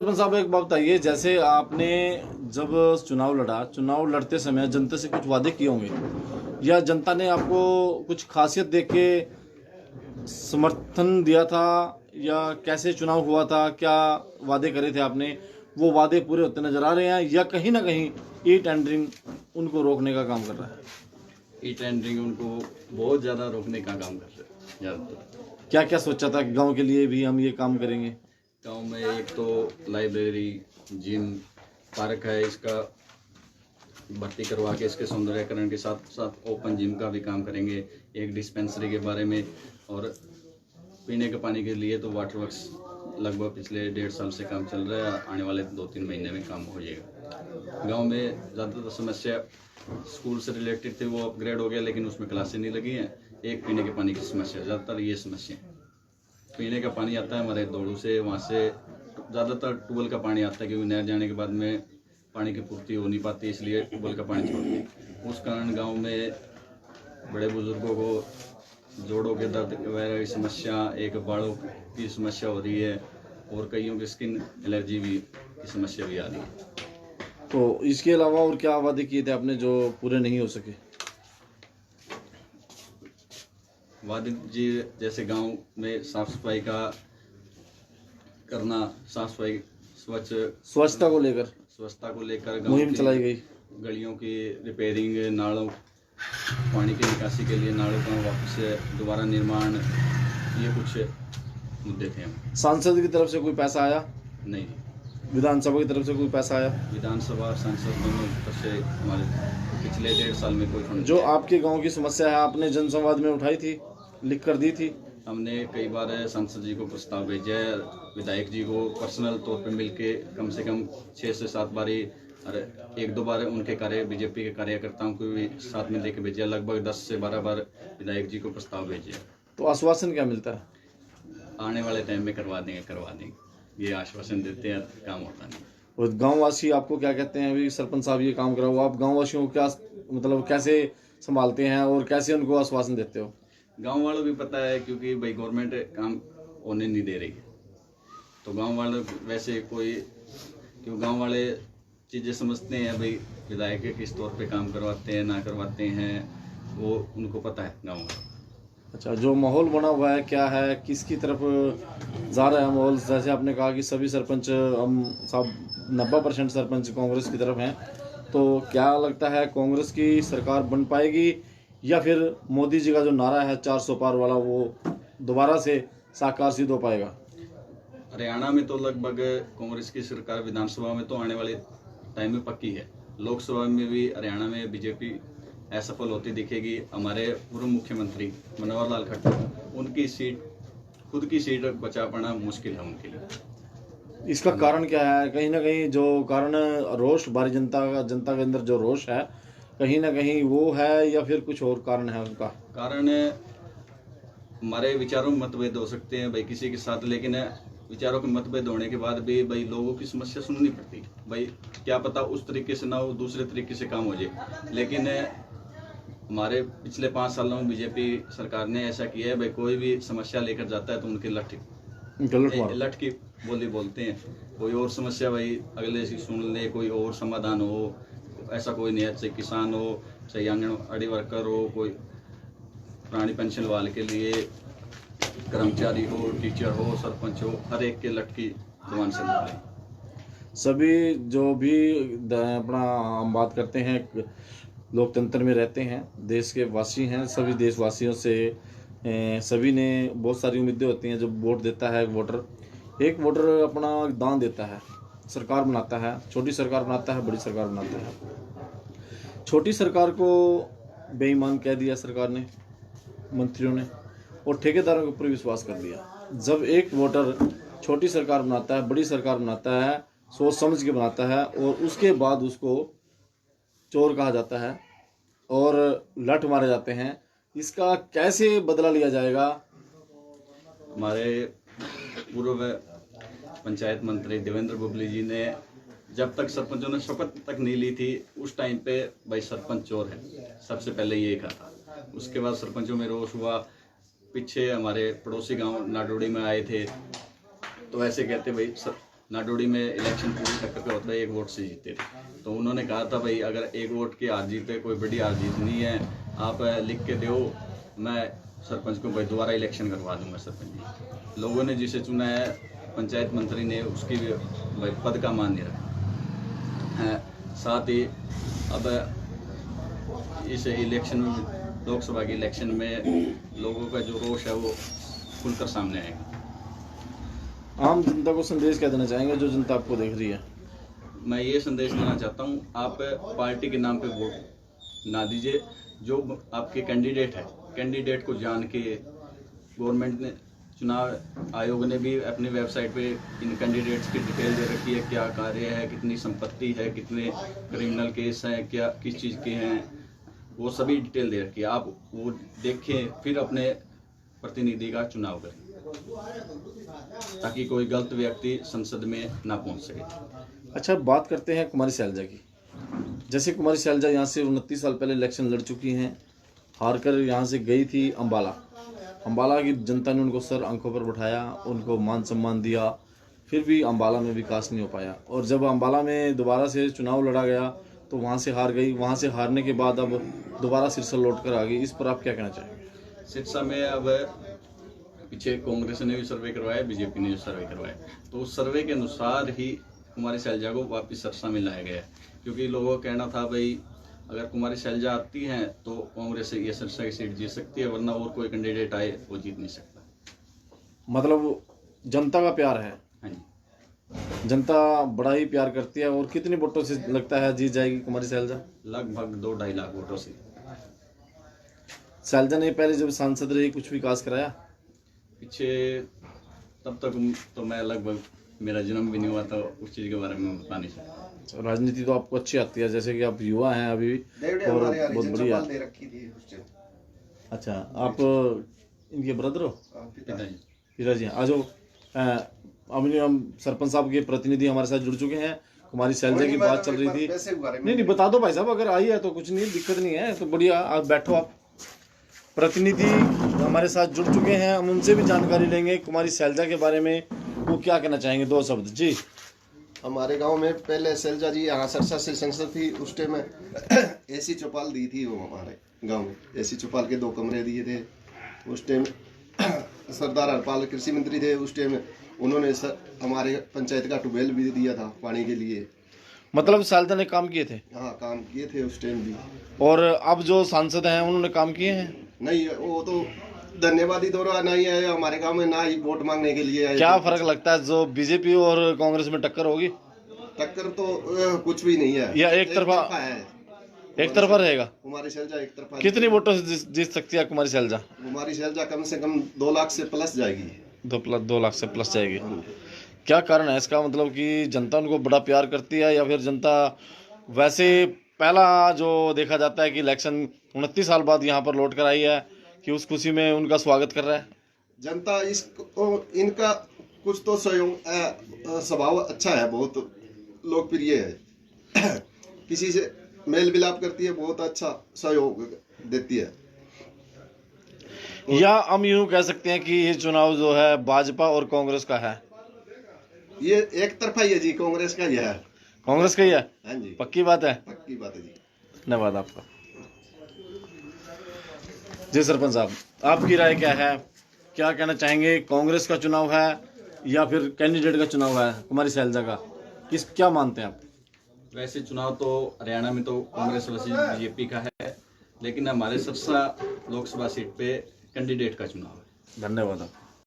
सरपंच साहब एक बात बताइए, जैसे आपने जब चुनाव लड़ते समय जनता से कुछ वादे किए होंगे या जनता ने आपको कुछ खासियत देख के समर्थन दिया था, या कैसे चुनाव हुआ था, क्या वादे करे थे आपने, वो वादे पूरे होते नजर आ रहे हैं या कहीं ना कहीं ई टेंडरिंग उनको रोकने का काम कर रहा है? ई टेंडरिंग उनको बहुत ज़्यादा रोकने का काम कर रहे हैं ज़्यादातर। क्या क्या सोचा था कि गांव के लिए भी हम ये काम करेंगे? गांव में एक तो लाइब्रेरी, जिम, पार्क है, इसका भर्ती करवा के इसके सौंदर्यकरण के साथ साथ ओपन जिम का भी काम करेंगे। एक डिस्पेंसरी के बारे में, और पीने के पानी के लिए तो वाटर वर्क्स लगभग पिछले 1.5 साल से काम चल रहा है, आने वाले 2-3 महीने में काम हो जाएगा। गांव में ज़्यादातर समस्या स्कूल से रिलेटेड थी, वो अपग्रेड हो गया, लेकिन उसमें क्लासें नहीं लगी हैं। एक पीने के पानी की समस्या, ज़्यादातर ये समस्या है। पीने का पानी आता है हमारे दौड़ू से, वहाँ से ज़्यादातर ट्यूबवेल का पानी आता है, क्योंकि नहर जाने के बाद में पानी की पूर्ति हो नहीं पाती, इसलिए ट्यूबवेल का पानी छोड़ते। उस कारण गांव में बड़े बुजुर्गों को जोड़ों के दर्द वगैरह की समस्या, एक बालों की समस्या हो रही है, और कईयों की स्किन एलर्जी भी की समस्या भी आ रही है। तो इसके अलावा और क्या वादे किए थे आपने जो पूरे नहीं हो सके? वादे जी, जैसे गांव में साफ सफाई का करना, साफ सफाई, स्वच्छता को लेकर गांव मुहिम की चलाई गई। गलियों की रिपेयरिंग, नालों, पानी की निकासी के लिए नालों का वापस से दोबारा निर्माण, ये कुछ मुद्दे थे। हम सांसद की तरफ से कोई पैसा आया? नहीं, विधानसभा की तरफ से कोई पैसा आया? विधानसभा सांसद दोनों तरफ से हमारे पिछले 1.5 साल में कोई फंड जो आपके गांव की समस्या है आपने जनसंवाद में उठाई थी, लिख कर दी थी? हमने कई बार सांसद जी को प्रस्ताव भेजा है, विधायक जी को पर्सनल तौर पे मिलके कम से कम 6 से 7 बारी, और 1-2 बार उनके बीजेपी के कार्यकर्ताओं को भी साथ में लेके भेजा। लगभग 10 से 12 बार विधायक जी को प्रस्ताव भेजे। तो आश्वासन क्या मिलता है? आने वाले टाइम में करवा देंगे, ये आश्वासन देते हैं, काम होता नहीं। और गांववासी आपको क्या कहते हैं? अभी सरपंच साहब ये काम कराओ, आप गांववासियों को क्या मतलब कैसे संभालते हैं और कैसे उनको आश्वासन देते हो? गांव वालों भी पता है, क्योंकि भाई गवर्नमेंट काम होने नहीं दे रही है, तो गांव वाले वैसे कोई, क्यों गांव वाले चीज़ें समझते हैं भाई विधायक किस तौर पे काम करवाते हैं ना करवाते हैं, वो उनको पता है गांव वालों। अच्छा, जो माहौल बना हुआ है क्या है, किसकी तरफ जा रहा है माहौल? जैसे आपने कहा कि सभी सरपंच, हम सब 90% सरपंच कांग्रेस की तरफ हैं, तो क्या लगता है कांग्रेस की सरकार बन पाएगी या फिर मोदी जी का जो नारा है 400 पार वाला, वो दोबारा से साकार सिद्ध हो पाएगा? हरियाणा में तो लगभग कांग्रेस की सरकार, विधानसभा में तो आने वाले टाइम में पक्की है। लोकसभा में भी हरियाणा में बीजेपी असफल होती दिखेगी। हमारे पूर्व मुख्यमंत्री मनोहर लाल खट्टर, उनकी सीट, खुद की सीट बचा पाना मुश्किल है उनके लिए। इसका कारण क्या है? कहीं ना कहीं जो कारण रोष, भारी जनता के अंदर जो रोष है, कहीं ना कहीं वो है या फिर कुछ और कारण है? उनका कारण हमारे विचारों में मतभेद हो सकते हैं भाई किसी के साथ, लेकिन विचारों के मतभेद होने के बाद भी भाई लोगों की समस्या सुननी पड़ती है। भाई क्या पता उस तरीके से ना हो, दूसरे तरीके से काम हो जाए। लेकिन हमारे पिछले 5 सालों में बीजेपी सरकार ने ऐसा किया है, भाई कोई भी समस्या लेकर जाता है तो उनके लठ की बोली बोलते हैं। कोई और समस्या भाई अगले से सुन ले, कोई और समाधान हो, ऐसा कोई नहीं है। चाहे किसान हो, चाहे आंगनवाड़ी वर्कर हो, कोई प्राणी पेंशन वाले के लिए कर्मचारी हो, टीचर हो, सरपंच हो, हर एक के लठ की जुबान से बोले। सभी जो भी अपना हम बात करते हैं, लोकतंत्र में रहते हैं, देश के वासी हैं, सभी देशवासियों से सभी ने बहुत सारी उम्मीदें होती हैं। जब वोट देता है एक वोटर अपना दान देता है, सरकार बनाता है, छोटी सरकार बनाता है, बड़ी सरकार बनाता है। छोटी सरकार को बेईमान कह दिया सरकार ने, मंत्रियों ने, और ठेकेदारों के ऊपर विश्वास कर दिया। जब एक वोटर छोटी सरकार बनाता है, बड़ी सरकार बनाता है, सोच समझ के बनाता है, और उसके बाद उसको चोर कहा जाता है और लठ मारे जाते हैं, इसका कैसे बदला लिया जाएगा? हमारे पूर्व पंचायत मंत्री देवेंद्र बुबली जी ने जब तक सरपंचों ने शपथ तक नहीं ली थी, उस टाइम पे भाई सरपंच चोर है, सबसे पहले ये कहा था। उसके बाद सरपंचों में रोष हुआ। पीछे हमारे पड़ोसी गांव नाडोड़ी में आए थे, तो ऐसे कहते भाई नाडोडी में इलेक्शन पूरी टक्कर पे होता है, 1 वोट से जीते थे। तो उन्होंने कहा था भाई अगर 1 वोट की हार जीत है, कोई बड़ी हार जीत नहीं है, आप लिख के दो, मैं सरपंच को भाई दोबारा इलेक्शन करवा दूंगा सरपंच जी। लोगों ने जिसे चुना है, पंचायत मंत्री ने उसकी भी भाई पद का मान नहीं रखा है। साथ ही अब इस इलेक्शन में, लोकसभा के इलेक्शन में लोगों का जो रोष है वो खुलकर सामने आएगा। आम जनता को संदेश क्या देना चाहेंगे जो जनता आपको देख रही है? मैं ये संदेश देना चाहता हूँ, आप पार्टी के नाम पे वोट ना दीजिए। जो आपके कैंडिडेट है, कैंडिडेट को जान के, गवर्नमेंट ने, चुनाव आयोग ने भी अपनी वेबसाइट पे इन कैंडिडेट्स की डिटेल दे रखी है, क्या कार्य है, कितनी संपत्ति है, कितने क्रिमिनल केस हैं, क्या किस चीज़ के हैं, वो सभी डिटेल दे रखी है। आप वो देखें, फिर अपने प्रतिनिधि का चुनाव करें, ताकि कोई गलत व्यक्ति संसद में ना पहुंच सके। अच्छा, बात करते हैं कुमारी शैलजा की। जैसे कुमारी शैलजा यहाँ से 29 साल पहले इलेक्शन लड़ चुकी हैं, हार कर यहाँ से गई थी अम्बाला की जनता ने उनको सर आंखों पर बैठाया, उनको मान सम्मान दिया, फिर भी अम्बाला में विकास नहीं हो पाया। और जब अम्बाला में दोबारा से चुनाव लड़ा गया तो वहाँ से हार गई। वहाँ से हारने के बाद अब दोबारा सिरसा लौट कर आ गई। इस पर आप क्या कहना चाहेंगे? सिरसा में अब पीछे कांग्रेस ने भी सर्वे करवाया, बीजेपी ने भी सर्वे करवाया, तो उस सर्वे के अनुसार ही कुमारी शैलजा को वापस सिरसा में लाया गया। क्योंकि लोगों का कहना था भाई अगर कुमारी शैलजा आती हैं तो कांग्रेस से ये सिरसा की सीट जीत सकती है, वरना और कोई कैंडिडेट आए वो जीत नहीं सकता। मतलब जनता का प्यार है। हाँ जी, जनता बड़ा ही प्यार करती है। और कितने वोटों से लगता है जीत जाएगी कुमारी शैलजा? लगभग 2-2.5 लाख वोटों से। शैलजा ने पहले जब सांसद रही कुछ विकास कराया? पीछे तब तक तो मैं लगभग, मेरा जन्म भी नहीं हुआ था, उस चीज़ के बारे में बता नहीं सकता। राजनीति तो आपको अच्छी आती है, जैसे कि आप युवा हैं अभी भी, और बहुत बढ़िया। अच्छा, आप इनके ब्रदर हो? पिताजी। आज अभी हम सरपंच साहब के प्रतिनिधि हमारे साथ जुड़ चुके हैं। कुमारी शैलजा की बात चल रही थी। नहीं, बता दो भाई साहब, अगर आई है तो कुछ नहीं, दिक्कत नहीं है, तो बढ़िया। आप बैठो, आप प्रतिनिधि हमारे साथ जुड़ चुके हैं, हम उनसे भी जानकारी लेंगे कुमारी शैलजा के बारे में। वो क्या कहना चाहेंगे? 2 शब्द जी। हमारे गांव में पहले शैलजा जी यहाँ सिरसा से सांसद थी, उस टाइम में एसी चौपाल दी थी। वो हमारे गांव में एसी चौपाल के 2 कमरे दिए थे। उस टाइम सरदार हरपाल कृषि मंत्री थे, उस टाइम उन्होंने हमारे पंचायत का ट्यूबवेल भी दिया था पानी के लिए। मतलब शैलजा ने काम किए थे? हाँ, काम किए थे उस टाइम भी। और अब जो सांसद हैं उन्होंने काम किए हैं? नहीं, वो तो धन्यवादी दौरा नहीं आए हमारे गांव में, ना ही वोट मांगने के लिए आए। क्या फर्क लगता है, जो बीजेपी और कांग्रेस में टक्कर होगी? टक्कर तो कुछ भी नहीं है, या एक तरफा है, एक तरफा रहेगा? कुमारी शैलजा एक तरफा। कितनी वोटों से जीत सकती है कुमारी शैलजा? कुमारी शैलजा कम से कम 2 लाख से प्लस जाएगी। 2 लाख से प्लस जाएगी। क्या कारण है इसका? मतलब कि जनता उनको बड़ा प्यार करती है, या फिर जनता वैसे पहला जो देखा जाता है कि इलेक्शन 29 साल बाद यहाँ पर लौट कर आई है कि उस खुशी में उनका स्वागत कर रहा है? जनता इनका कुछ तो सहयोग, स्वभाव अच्छा है, बहुत लोकप्रिय है, किसी से मेल मिलाप करती है, बहुत अच्छा सहयोग देती है। या हम यूं कह सकते हैं कि ये चुनाव जो है भाजपा और कांग्रेस का है? ये एक तरफा ही है जी, कांग्रेस का ही है। कांग्रेस का ही है? हाँ जी, पक्की बात है? पक्की बात है जी। धन्यवाद आपका जी। सरपंच साहब, आपकी राय क्या है? क्या कहना चाहेंगे? कांग्रेस का चुनाव है या फिर कैंडिडेट का चुनाव है कुमारी शैलजा का? क्या मानते हैं आप? वैसे चुनाव तो हरियाणा में तो कांग्रेस वर्सेस बीजेपी का है, लेकिन हमारे सिरसा लोकसभा सीट पे कैंडिडेट का चुनाव है। धन्यवाद आप।